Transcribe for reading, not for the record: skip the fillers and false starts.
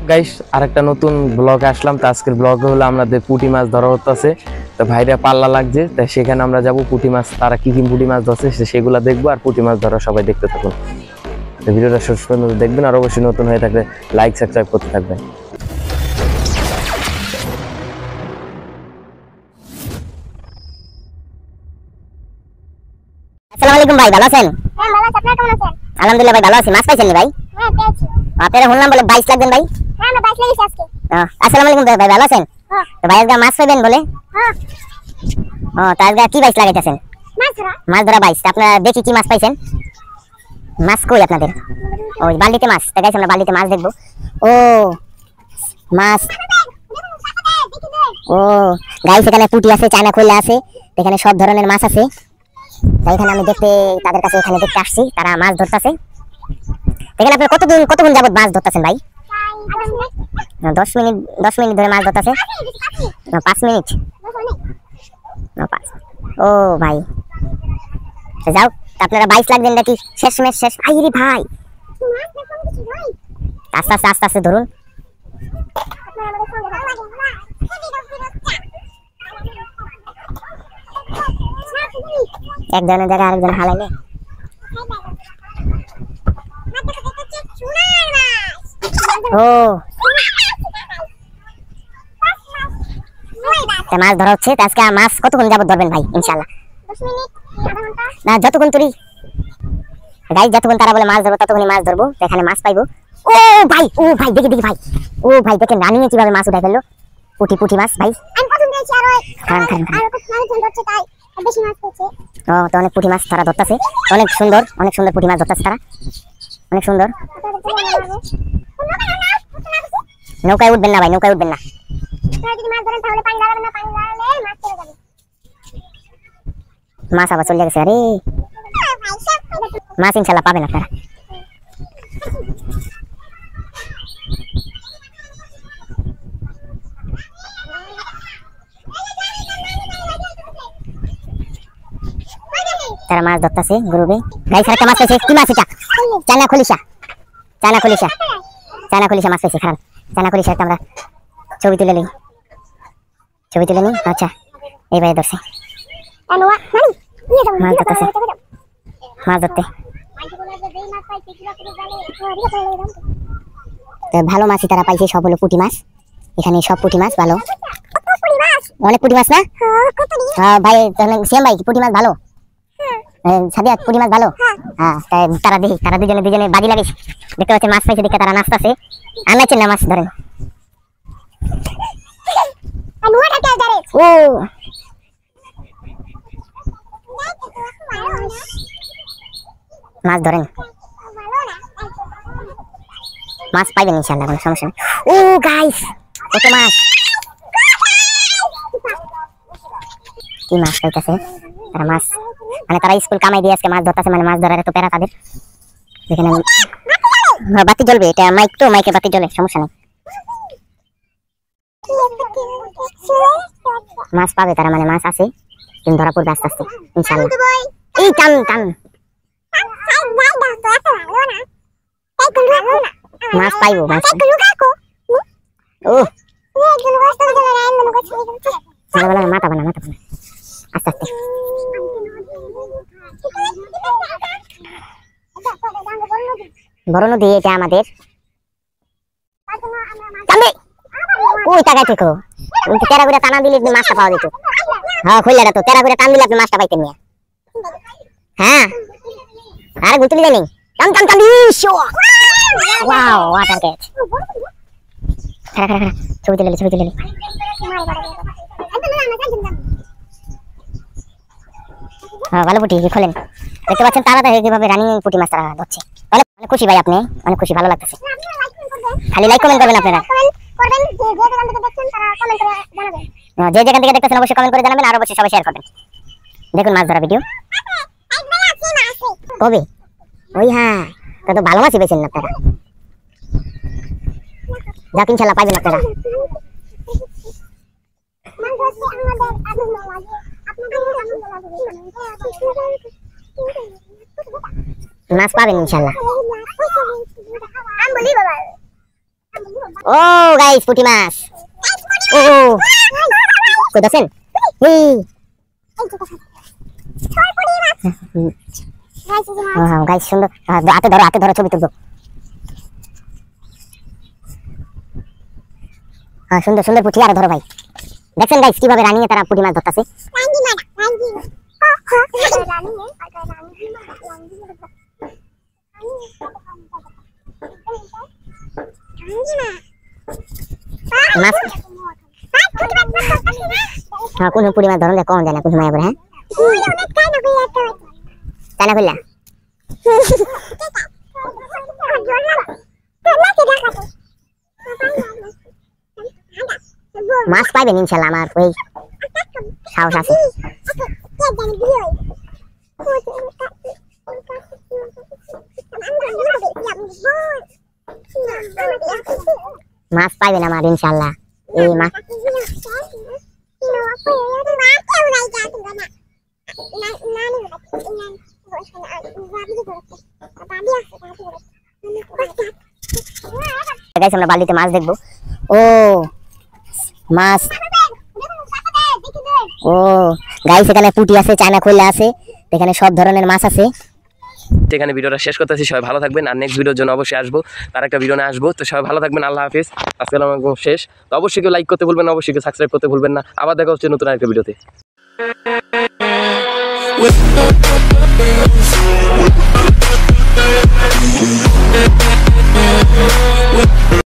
Guys আরেকটা নতুন ব্লগে আসলাম। তো আজকের ব্লগে হলো আমাদের পুঁটি মাছ ধরা হচ্ছে। তো ভাইরা পাল্লা লাগছে, তাই সেখানে আমরা যাব। পুঁটি মাছ তারা কি কি পুঁটি মাছ ধরছে সেগুলো দেখবো, আর পুঁটি মাছ ধরা সবাই দেখতে থাকুন। তো ভিডিওটা শেষ পর্যন্ত দেখবেন, আর অবশ্যই নতুন হয়ে থাকলে লাইক সাবস্ক্রাইব করতে থাকবেন। আসসালামু আলাইকুম ভাই, ভালো আছেন? হ্যাঁ ভালো আছি, আপনি কেমন আছেন? আলহামদুলিল্লাহ ভাই, ভালো আছি। মাছ পাইছেন ভাই? হ্যাঁ পেয়েছি। আপনারা শুনলাম বলে 22 লাগবেন ভাই? হ্যাঁ আমরা 22 লেগেছি আজকে। আসসালামু আলাইকুম ভাই, ভালো আছেন? হ্যাঁ। তো ভাই আজকে মাছ পাইবেন বলে? হ্যাঁ। তো আজকে কি 22 লাগাইতেছেন? মাছ ধরা 22। আপনারা দেখি কি মাছ পাইছেন। মাছ কই আপনাদের? ওই বালতিতে মাছ। তাই গাইস আমরা বালতিতে মাছ দেখবো। ও মাছ, ও গাইস এখানে পুঁটি আছে, চায়না খোলা আছে, এখানে সব ধরনের মাছ আছে। তাই এখানে আমি দেখতে তাদের কাছে এখানে দেখতে আসছি, তারা মাছ ধরতেছে। এখানে আপনি কতক্ষণ যাবত মাছ ধরতেছেন ভাই? 10 মিনিট ধরে মাছ ধরতেছে। 5 মিনিট। ও ভাই যাও, আপনারা 22 লাগবেন নাকি? শেষ আইরে ভাই, আস্তে আস্তে ধরুন। এক জনের জায়গায় আরেকজন হালাইলে। ও মাছ ধরা হচ্ছে। আজকে মাছ কতক্ষণ যাবত ধরবেন ভাই? ইনশাআল্লাহ 10 মিনিট, আধা ঘন্টা। না, যতক্ষণ তুই গাইস যতক্ষণ তারা বলে মাছ ধরবো ততক্ষণই মাছ ধরবো। এখানে মাছ পাইবো। ও ভাই দেখি ভাই। ও ভাই দেখেন রানিং এ কিভাবে মাছ উঠাই ফেললো। পুঁটি মাছ ভাই। আমি প্রথম পেয়েছি, আর ওই খান আর কত মানুষজন ধরছে তাই বেশি মাছ পেয়েছে। তো অনেক পুঁটি মাছ তারা ধরতেছে। অনেক সুন্দর পুঁটি মাছ ধরতেছে তারা, অনেক সুন্দর। নৌকায় উঠবেন না ভাই, নৌকায় উঠবেন না। আপনারা যদি মাছ ধরেন তাহলে পানি লাগাবেন না, পানি লাগালে মাছ চলে যাবে। মাছ আবার চলে গেছে। আরে মাছ ইনশাল্লাহ পাবেন আপনারা। তারা মাছ ধরতেছে গ্রুপে। গাইস আরেকটা মাছ পেয়েছে। কি মাছ এটা? চায়না খলিশা মাছ পেয়েছে। খারাপ চায়না খলিশা একটা আমরা ছবি তুলে নিই। আচ্ছা এইভাবে ধরছে মাছ ধরতেছে, মাছ ধরতে। তো ভালো মাছই তারা পাইছে, সব হলো পুঁটি মাছ। এখানে সব পুঁটি মাছ ভালো, অনেক পুঁটি মাছ না? হ্যাঁ ভাই, সিয়াম ভাই পুঁটি মাছ ভালো? সাদিয়া পুঁটি মাছ ভালো? হ্যাঁ, তারা দুজনে বাজি লাগিস। দেখতে পাচ্ছেন মাছ পাইছে দেখে তারা নাচতেছে। আনাচ্ছেন না মাছ ধরেন। ও মাছ ধরেন, মাছ পাইবেন ইনশাআল্লাহ, কোনো সমস্যা নেই। ও গাইস কত মাছ, কি মাছ পাইতেছে তারা। মাছ মানে তারা স্কুল কামাই দিয়ে আজকে মাছ ধরতেছে, মানে মাছ ধরার এত প্যারা তাদের। যেখানে বাতি জ্বলবে, এটা মাইক তো, মাইকে বাতি জ্বলে, সমস্যা নেই। মাছ পাবে তারা, মানে মাছ আছে, কিন্তু ধরা পড়বে আস্তে আস্তে ইনশাআল্লাহ। এই টান মাছ পাইবো। মাছ ও মাথা বানা আস্তে আস্তে। বড় নদী এটা আমাদের। ওই টাকা থেকে তেরা করে টানা দিলে মাছটা পাওয়া যেত। হ্যাঁ খুললে তো তেরা করে টান দিলে আপনি মাছটা পাইতেন নিয়ে। হ্যাঁ আরে গুতুলি জানি টান ওয়াও ওয়াটার ক্যাচ। খারা ছবি তুলে হ্যাঁ ভালো পুঁটি খোলেন। দেখতে পাচ্ছেন তারা কিভাবে রানিং পুঁটি মাছ তারা ধরছে। অনেক খুশি ভাই, আপনি অনেক খুশি, ভালো লাগতেছে। খালি লাইক কমেন্ট করবেন আপনারা। যে যেখান থেকে দেখতেছেন অবশ্যই কমেন্ট করে জানাবেন, আর অবশ্যই সবাই শেয়ার করবেন। দেখুন মাছ ধরা ভিডিও কবে ওই। হ্যাঁ তো ভালো মাছই পেয়েছেন আপনারা, যাক ইনশাআল্লাহ পাইবেন আপনারা। মাছ পাবেন ইনশাআল্লাহ। ও গাইস পুঁটি মাছ ও কই দেখেন গাইস সুন্দর হাতে ধরো ছবি তুলবো সুন্দর সুন্দর পুঁটি আরে ধরো ভাই দেখেন গাইস কিভাবে রানিং এ তারা পুঁটি মাছ ধরতেছে কোন পুঁটি মাছ ধরন কম জানা কোন মায়া হ্যাঁ তাই না কইলা মাছ পাইবেন ইনশাআল্লাহ আমার ওই সাহস আছে মাছ পাইবেন আমার ইনশাআল্লাহ এই মাছ গাইস আমরা বালতিতে মাছ দেখবো ও মাছ ও গাইস এখানে পুঁটি আছে চায়না খোলা আছে এখানে সব ধরনের মাছ আছে এখানে ভিডিওটা শেষ করতেছি সবাই ভালো থাকবেন আর নেক্সট ভিডিওর জন্য অবশ্যই আসবো তার একটা ভিডিও নিয়ে আসবো তো সবাই ভালো থাকবেন আল্লাহ হাফেজ আজকে আমার শেষ তো অবশ্যই কেউ লাইক করতে ভুলবেন না অবশ্যই কেউ সাবস্ক্রাইব করতে ভুলবেন না আবার দেখা হচ্ছে নতুন আরেকটা ভিডিওতে